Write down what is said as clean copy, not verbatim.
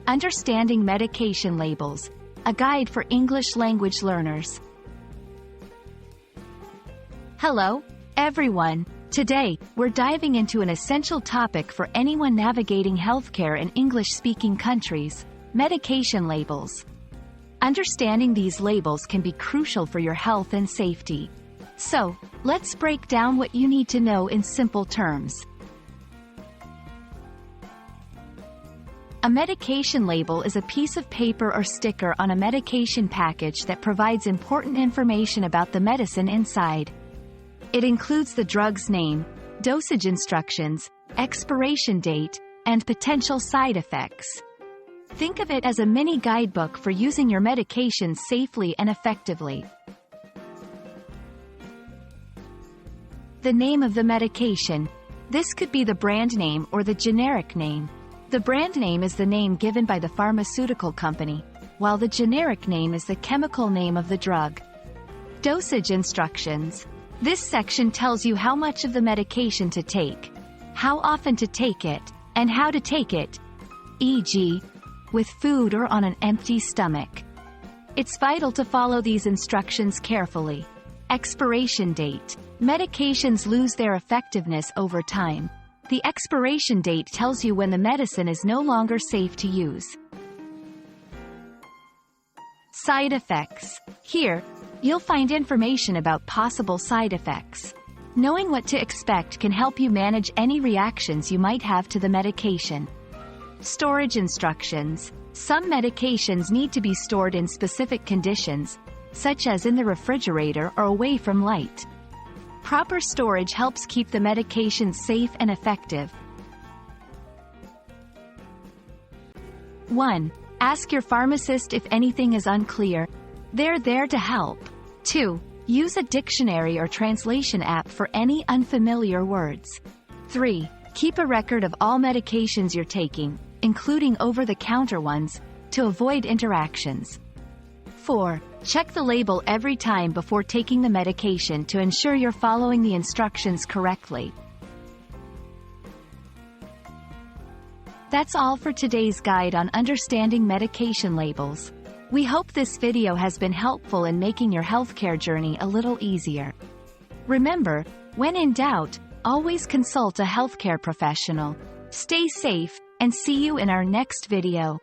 Understanding Medication Labels, a guide for English language learners. Hello, everyone. Today, we're diving into an essential topic for anyone navigating healthcare in English-speaking countries: medication labels. Understanding these labels can be crucial for your health and safety. So, let's break down what you need to know in simple terms. A medication label is a piece of paper or sticker on a medication package that provides important information about the medicine inside. It includes the drug's name, dosage instructions, expiration date, and potential side effects. Think of it as a mini guidebook for using your medications safely and effectively. The name of the medication. This could be the brand name or the generic name. The brand name is the name given by the pharmaceutical company, while the generic name is the chemical name of the drug. Dosage instructions. This section tells you how much of the medication to take, how often to take it, and how to take it, e.g., with food or on an empty stomach. It's vital to follow these instructions carefully. Expiration date. Medications lose their effectiveness over time. The expiration date tells you when the medicine is no longer safe to use. Side effects. Here, you'll find information about possible side effects. Knowing what to expect can help you manage any reactions you might have to the medication. Storage instructions. Some medications need to be stored in specific conditions, such as in the refrigerator or away from light. Proper storage helps keep the medication safe and effective. 1. Ask your pharmacist if anything is unclear. They're there to help. 2. Use a dictionary or translation app for any unfamiliar words. 3. Keep a record of all medications you're taking, including over-the-counter ones, to avoid interactions. 4. Check the label every time before taking the medication to ensure you're following the instructions correctly. That's all for today's guide on understanding medication labels. We hope this video has been helpful in making your healthcare journey a little easier. Remember, when in doubt, always consult a healthcare professional. Stay safe, and see you in our next video.